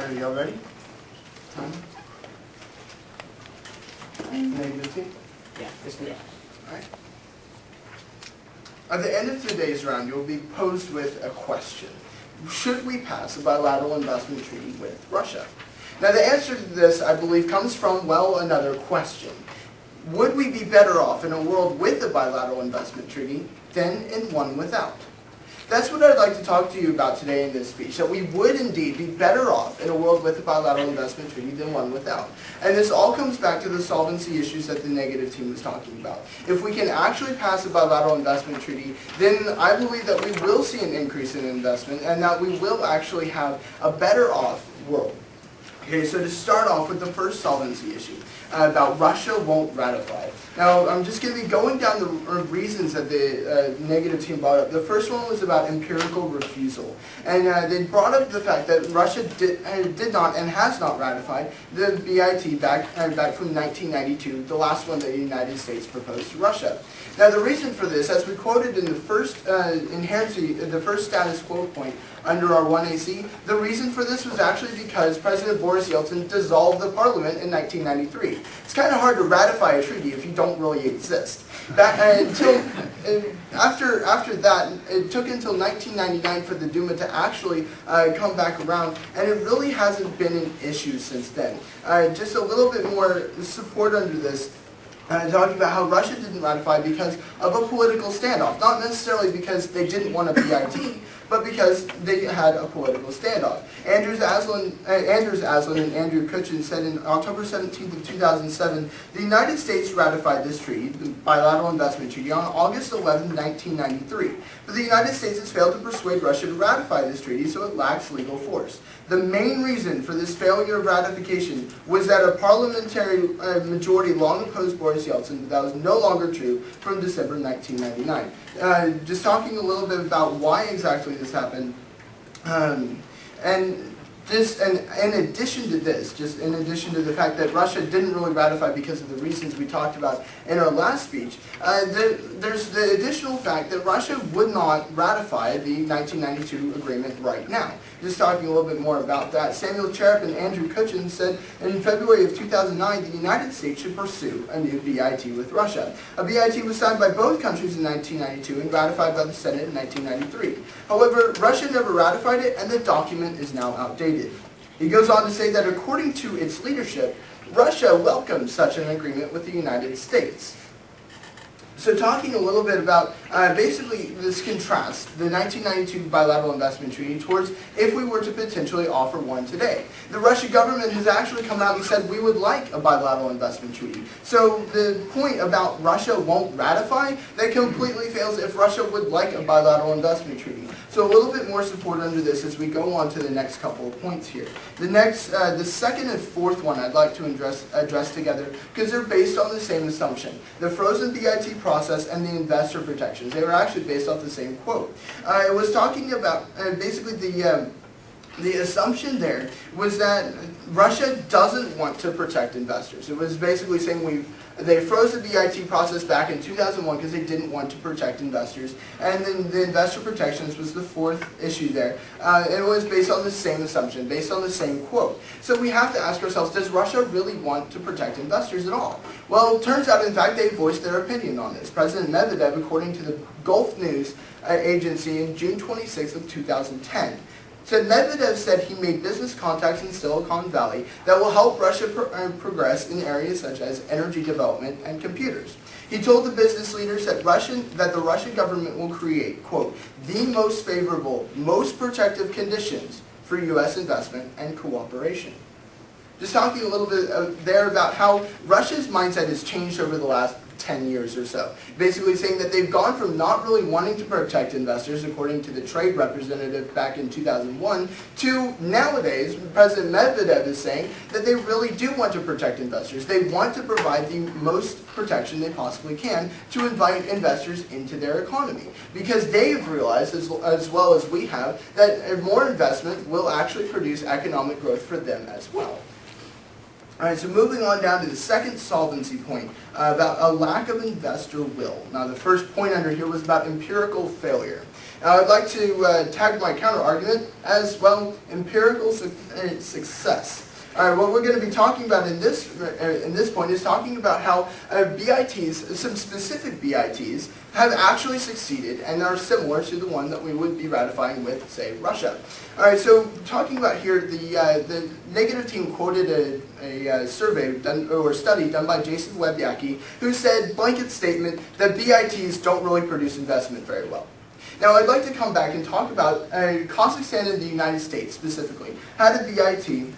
Are y'all ready? Time? Negative team? Yeah, just me. Alright. At the end of today's round, you will be posed with a question. Should we pass a bilateral investment treaty with Russia? Now the answer to this, I believe, comes from, well, another question. Would we be better off in a world with a bilateral investment treaty than in one without? That's what I'd like to talk to you about today in this speech, that we would indeed be better off in a world with a bilateral investment treaty than one without. And this all comes back to the solvency issues that the negative team was talking about. If we can actually pass a bilateral investment treaty, then I believe that we will see an increase in investment and that we will actually have a better off world. Okay, so to start off with the first solvency issue, about Russia won't ratify. Now, I'm just going to be going down the reasons that the negative team brought up. The first one was about empirical refusal. And they brought up the fact that Russia did not and has not ratified the BIT back from 1992, the last one that the United States proposed to Russia. Now, the reason for this, as we quoted in the first the first status quo point under our 1AC, the reason for this was actually because President Boris Yeltsin dissolved the parliament in 1993. It's kind of hard to ratify a treaty if you don't really exist. After that, it took until 1999 for the Duma to actually come back around, and it really hasn't been an issue since then. Just a little bit more support under this. Talking about how Russia didn't ratify because of a political standoff. Not necessarily because they didn't want a BIT, but because they had a political standoff. Andrews Aslin and Andrew Kuchin said in October 17th of 2007, the United States ratified this treaty, the bilateral investment treaty, on August 11, 1993. But the United States has failed to persuade Russia to ratify this treaty, so it lacks legal force. The main reason for this failure of ratification was that a parliamentary majority long opposed Boris Yeltsin, but that was no longer true from December 1999. Just talking a little bit about why exactly this happened, and in addition to this, just in addition to the fact that Russia didn't really ratify because of the reasons we talked about in our last speech, there's the additional fact that Russia would not ratify the 1992 agreement right now. Just talking a little bit more about that, Samuel Cherep and Andrew Kuchin said in February of 2009 the United States should pursue a new BIT with Russia. A BIT was signed by both countries in 1992 and ratified by the Senate in 1993. However, Russia never ratified it, and the document is now outdated. He goes on to say that according to its leadership, Russia welcomes such an agreement with the United States. So talking a little bit about basically this contrast, the 1992 bilateral investment treaty, towards if we were to potentially offer one today. The Russian government has actually come out and said we would like a bilateral investment treaty. So the point about Russia won't ratify, that completely fails if Russia would like a bilateral investment treaty. So a little bit more support under this as we go on to the next couple of points here. The second and fourth one I'd like to address together because they're based on the same assumption. The frozen BIT process and the investor protections. They were actually based off the same quote. It was talking about basically the assumption there was that Russia doesn't want to protect investors. It was basically saying they froze the BIT process back in 2001 because they didn't want to protect investors. And then the investor protections was the fourth issue there. It was based on the same assumption, based on the same quote. So we have to ask ourselves, does Russia really want to protect investors at all? Well, it turns out, in fact, they voiced their opinion on this. President Medvedev, according to the Gulf News agency in June 26th of 2010, said Medvedev said he made business contacts in Silicon Valley that will help Russia progress in areas such as energy development and computers. He told the business leaders that the Russian government will create, quote, the most favorable, most protective conditions for U.S. investment and cooperation. Just talking a little bit there about how Russia's mindset has changed over the last 10 years or so. Basically saying that they've gone from not really wanting to protect investors, according to the trade representative back in 2001, to nowadays, President Medvedev is saying that they really do want to protect investors. They want to provide the most protection they possibly can to invite investors into their economy. Because they've realized, as well as we have, that more investment will actually produce economic growth for them as well. All right, so moving on down to the second solvency point, about a lack of investor will. Now, the first point under here was about empirical failure. Now, I'd like to tag my counter-argument as, well, empirical success. All right, what we're going to be talking about in this point is talking about how BITs, some specific BITs, have actually succeeded and are similar to the one that we would be ratifying with, say, Russia. All right, so talking about here, the negative team quoted a survey done, or study done by Jason Webjacki, who said, blanket statement, that BITs don't really produce investment very well. Now, I'd like to come back and talk about Kazakhstan and the United States specifically had a BIT.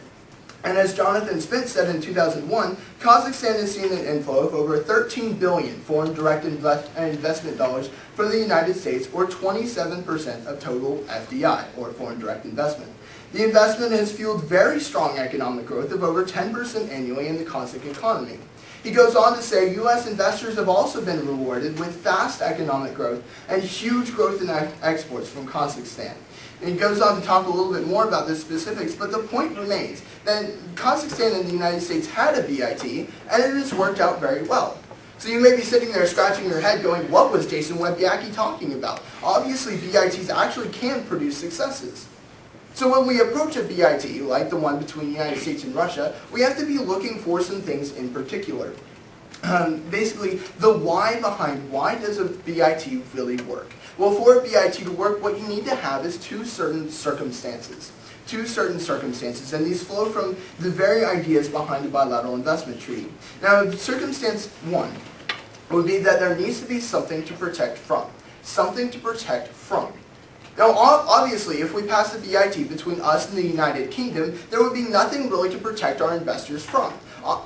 And as Jonathan Spence said in 2001, Kazakhstan has seen an inflow of over 13 billion foreign direct investment dollars from the United States, or 27% of total FDI, or foreign direct investment. The investment has fueled very strong economic growth of over 10% annually in the Kazakh economy. He goes on to say, U.S. investors have also been rewarded with fast economic growth and huge growth in exports from Kazakhstan. And he goes on to talk a little bit more about the specifics, but the point remains that Kazakhstan and the United States had a BIT, and it has worked out very well. So you may be sitting there scratching your head going, what was Jason Webjacki talking about? Obviously, BITs actually can produce successes. So when we approach a BIT, like the one between the United States and Russia, we have to be looking for some things in particular. Basically, the why behind why does a BIT really work? Well, for a BIT to work, what you need to have is two certain circumstances, and these flow from the very ideas behind the bilateral investment treaty. Now, circumstance one would be that there needs to be something to protect from, Now, obviously, if we pass a BIT between us and the United Kingdom, there would be nothing really to protect our investors from.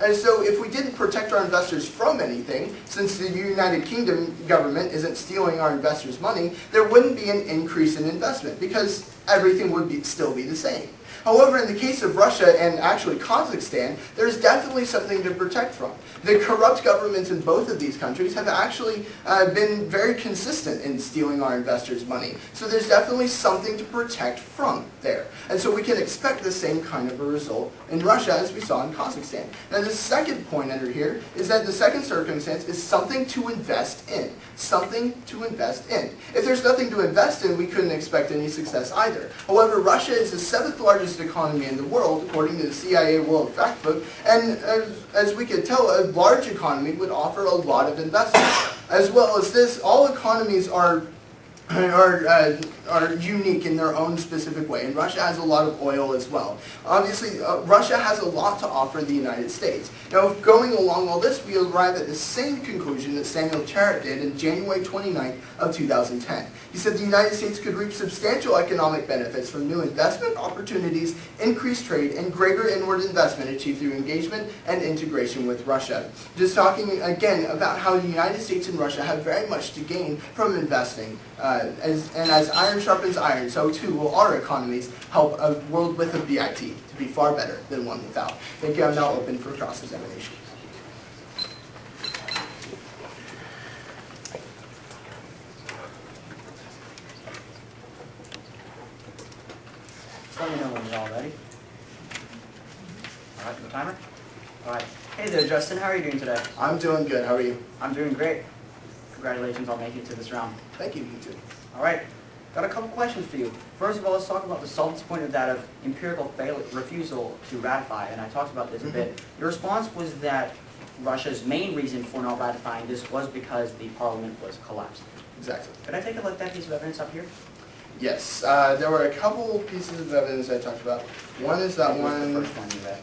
And so if we didn't protect our investors from anything, since the United Kingdom government isn't stealing our investors' money, there wouldn't be an increase in investment because everything would still be the same. However, in the case of Russia and actually Kazakhstan, there's definitely something to protect from. The corrupt governments in both of these countries have actually been very consistent in stealing our investors' money. So there's definitely something to protect from there. And so we can expect the same kind of a result in Russia as we saw in Kazakhstan. Now, the second point under here is that the second circumstance is something to invest in. If there's nothing to invest in, we couldn't expect any success either. However, Russia is the 7th largest economy in the world, according to the CIA World Factbook, and as we could tell, a large economy would offer a lot of investment. As well as this, all economies are unique in their own specific way, and Russia has a lot of oil as well. Obviously, Russia has a lot to offer the United States. Now, going along all this, we arrive at the same conclusion that Samuel Charrett did in January 29th of 2010. He said the United States could reap substantial economic benefits from new investment opportunities, increased trade, and greater inward investment achieved through engagement and integration with Russia. Just talking again about how the United States and Russia have very much to gain from investing. As iron sharpens iron, so too will our economies help a world with a BIT to be far better than one without. Thank you. I'm now open for cross-examination. Just let me know when you're all ready. All right, the timer? All right. Hey there, Justin. How are you doing today? I'm doing good. How are you? I'm doing great. Congratulations on making it to this round. Thank you. You too. All right. Got a couple questions for you. First of all, let's talk about the solvency point of that of empirical refusal to ratify, and I talked about this a bit. Your response was that Russia's main reason for not ratifying this was because the parliament was collapsed. Exactly. Could I take a look at that piece of evidence up here? Yes. There were a couple pieces of evidence I talked about. One is that one. The first one you read.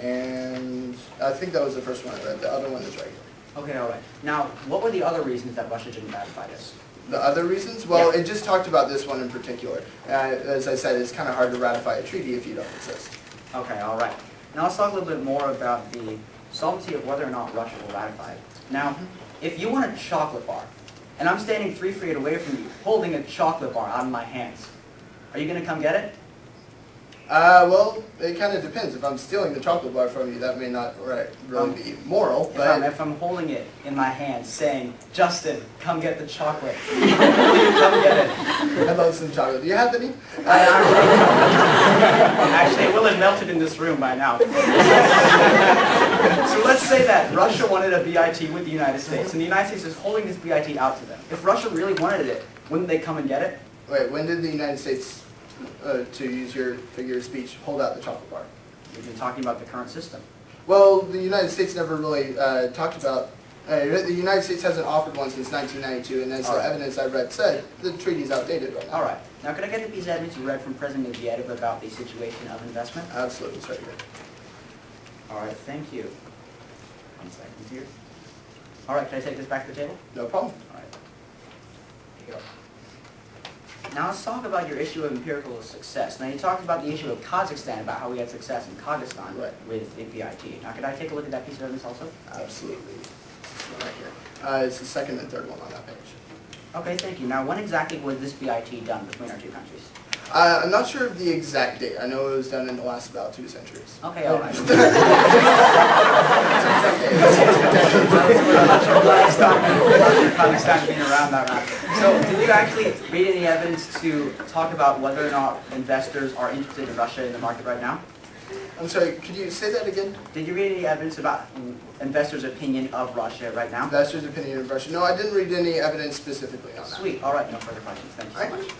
And I think that was the first one I read. The other one is right here. Okay, all right. Now, what were the other reasons that Russia didn't ratify this? The other reasons? Well, Yeah. it just talked about this one in particular. As I said, it's kind of hard to ratify a treaty if you don't exist. Okay, all right. Now let's talk a little bit more about the solvency of whether or not Russia will ratify it. Now, if you want a chocolate bar, and I'm standing 3 feet away from you, holding a chocolate bar out of my hands, are you going to come get it? Well, it kind of depends. If I'm stealing the chocolate bar from you, that may not really be moral. If I'm holding it in my hand saying, Justin, come get the chocolate, will you come get it? How about love some chocolate. Do you have any? Actually, it will have melted in this room by now. So let's say that Russia wanted a BIT with the United States, and the United States is holding this BIT out to them. If Russia really wanted it, wouldn't they come and get it? Wait, when did the United States, to use your figure of speech, hold out the chocolate bar? We've been talking about the current system. Well, the United States never really talked about. The United States hasn't offered one since 1992, and as the evidence I read said, the treaty's outdated right now. All right. Now, could I get the piece of evidence you read from President Medvedev about the situation of investment? Absolutely, it's right here. All right, thank you. 1 second here. All right, can I take this back to the table? No problem. All right. Here you go. Now let's talk about your issue of empirical success. Now you talked about the issue of Kazakhstan, about how we had success in Kazakhstan with the BIT. Now could I take a look at that piece of evidence also? Absolutely. This one right here. It's the second and third one on that page. Okay, thank you. Now when exactly was this BIT done between our two countries? I'm not sure of the exact date. I know it was done in the last about 2 centuries. Okay, all right. Kazakhstan being around that round. So did you actually read any evidence to talk about whether or not investors are interested in Russia in the market right now? I'm sorry, could you say that again? Did you read any evidence about investors' opinion of Russia right now? Investors' opinion of Russia. No, I didn't read any evidence specifically on that. Sweet. All right, no further questions. Thank you so All right. much.